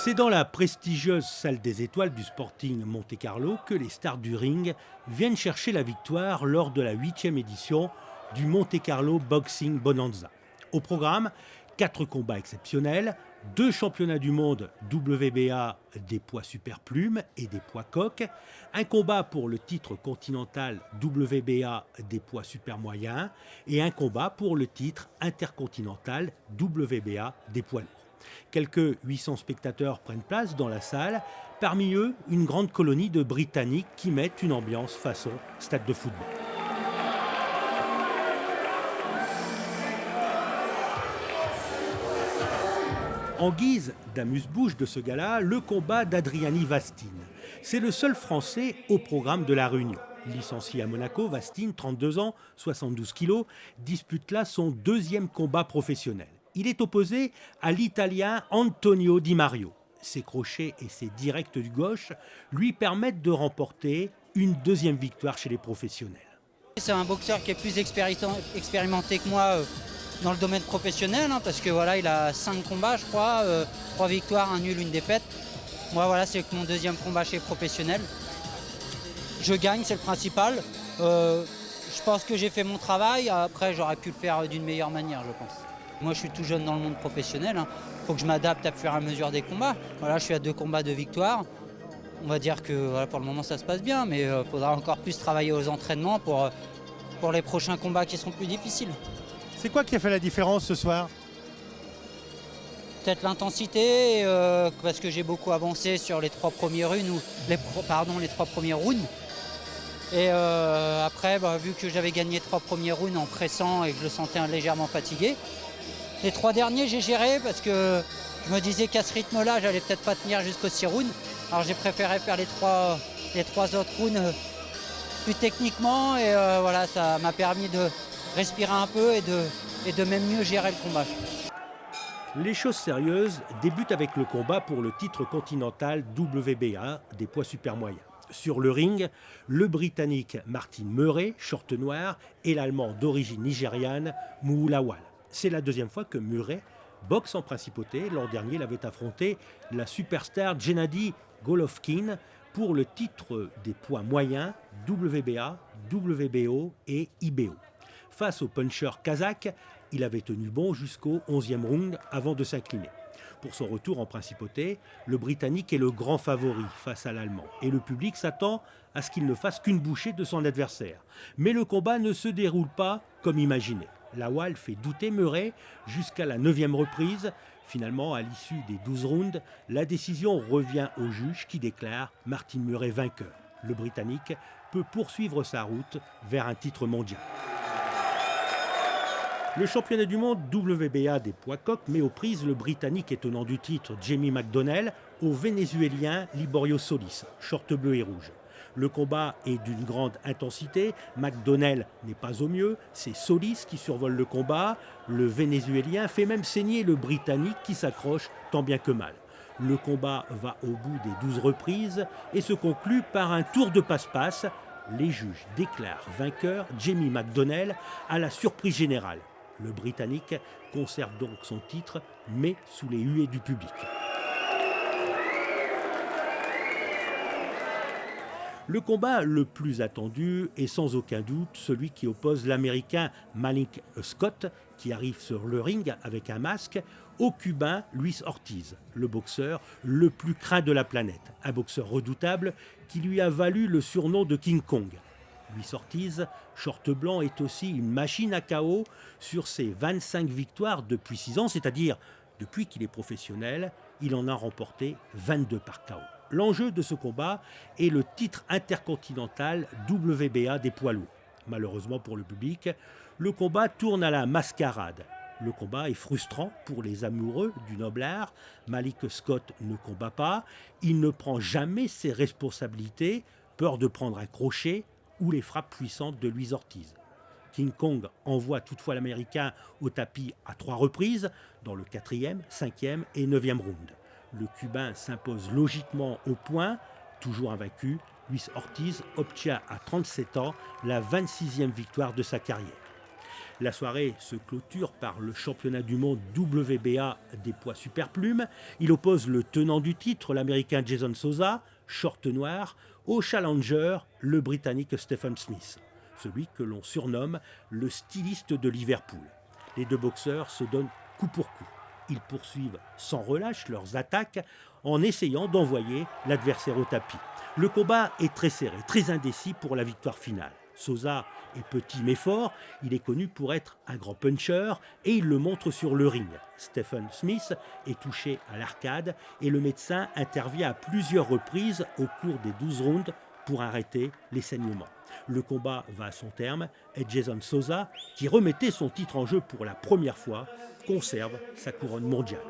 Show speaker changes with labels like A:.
A: C'est dans la prestigieuse salle des étoiles du Sporting Monte-Carlo que les stars du ring viennent chercher la victoire lors de la 8e édition du Monte-Carlo Boxing Bonanza. Au programme, 4 combats exceptionnels, 2 championnats du monde WBA des poids superplumes et des poids coqs, un combat pour le titre continental WBA des poids super moyens et un combat pour le titre intercontinental WBA des poids lourds. Quelques 800 spectateurs prennent place dans la salle, parmi eux une grande colonie de Britanniques qui mettent une ambiance façon stade de football. En guise d'amuse-bouche de ce gala, le combat d'Adriani Vastine. C'est le seul Français au programme de la réunion. Licencié à Monaco, Vastine, 32 ans, 72 kilos, dispute là son 2e combat professionnel. Il est opposé à l'Italien Antonio Di Mario. Ses crochets et ses directs du gauche lui permettent de remporter une 2e victoire chez les professionnels.
B: C'est un boxeur qui est plus expérimenté que moi dans le domaine professionnel, parce que voilà, il a 5 combats, je crois, 3 victoires, un nul, une défaite. Moi, voilà, c'est mon 2e combat chez les professionnels. Je gagne, c'est le principal. Je pense que j'ai fait mon travail. Après, j'aurais pu le faire d'une meilleure manière, je pense. Moi, je suis tout jeune dans le monde professionnel. Il faut que je m'adapte à fur et à mesure des combats. Voilà, je suis à 2 combats de victoire. On va dire que voilà, pour le moment, ça se passe bien, mais il faudra encore plus travailler aux entraînements pour les prochains combats qui seront plus difficiles.
C: C'est quoi qui a fait la différence ce soir?
B: Peut-être l'intensité, parce que j'ai beaucoup avancé sur les 3 premiers rounds, les 3 premiers rounds. Et après, vu que j'avais gagné 3 premiers rounds en pressant et que je le sentais légèrement fatigué, les 3 derniers, j'ai géré parce que je me disais qu'à ce rythme-là, j'allais peut-être pas tenir jusqu'aux 6 rounds. Alors j'ai préféré faire les 3 autres rounds plus techniquement et voilà, ça m'a permis de respirer un peu et de même mieux gérer le combat.
A: Les choses sérieuses débutent avec le combat pour le titre continental WBA des poids super moyens. Sur le ring, le Britannique Martin Murray, short noir, et l'Allemand d'origine nigériane Mou Lawal. C'est la 2e fois que Murray boxe en principauté. L'an dernier, il avait affronté la superstar Gennady Golovkin pour le titre des poids moyens WBA, WBO et IBO. Face au puncher kazakh, il avait tenu bon jusqu'au 11e round avant de s'incliner. Pour son retour en principauté, le Britannique est le grand favori face à l'Allemand et le public s'attend à ce qu'il ne fasse qu'une bouchée de son adversaire. Mais le combat ne se déroule pas comme imaginé. Lawal fait douter Murray jusqu'à la 9e reprise. Finalement, à l'issue des 12 rounds, la décision revient au juge qui déclare Martin Murray vainqueur. Le Britannique peut poursuivre sa route vers un titre mondial. Le championnat du monde WBA des poids coqs met aux prises le Britannique et tenant du titre Jamie McDonnell au Vénézuélien Liborio Solis, short bleu et rouge. Le combat est d'une grande intensité, McDonnell n'est pas au mieux, c'est Solis qui survole le combat, le Vénézuélien fait même saigner le Britannique qui s'accroche tant bien que mal. Le combat va au bout des 12 reprises et se conclut par un tour de passe-passe. Les juges déclarent vainqueur Jamie McDonnell à la surprise générale. Le Britannique conserve donc son titre, mais sous les huées du public. Le combat le plus attendu est sans aucun doute celui qui oppose l'Américain Malik Scott, qui arrive sur le ring avec un masque, au Cubain Luis Ortiz, le boxeur le plus craint de la planète. Un boxeur redoutable qui lui a valu le surnom de King Kong. Luis Ortiz, short blanc, est aussi une machine à KO sur ses 25 victoires depuis 6 ans, c'est-à-dire depuis qu'il est professionnel, il en a remporté 22 par KO. L'enjeu de ce combat est le titre intercontinental WBA des poids lourds. Malheureusement pour le public, le combat tourne à la mascarade. Le combat est frustrant pour les amoureux du noble art. Malik Scott ne combat pas, il ne prend jamais ses responsabilités, peur de prendre un crochet ou les frappes puissantes de Luis Ortiz. King Kong envoie toutefois l'Américain au tapis à 3 reprises, dans le 4e, 5e et 9e round. Le Cubain s'impose logiquement au point, toujours invaincu. Luis Ortiz obtient à 37 ans la 26e victoire de sa carrière. La soirée se clôture par le championnat du monde WBA des poids superplumes. Il oppose le tenant du titre, l'américain Jason Souza, short noir, au challenger, le britannique Stephen Smith, celui que l'on surnomme le styliste de Liverpool. Les deux boxeurs se donnent coup pour coup. Ils poursuivent sans relâche leurs attaques en essayant d'envoyer l'adversaire au tapis. Le combat est très serré, très indécis pour la victoire finale. Souza est petit mais fort, il est connu pour être un grand puncher et il le montre sur le ring. Stephen Smith est touché à l'arcade et le médecin intervient à plusieurs reprises au cours des 12 rounds pour arrêter les saignements. Le combat va à son terme et Jason Souza, qui remettait son titre en jeu pour la première fois, conserve sa couronne mondiale.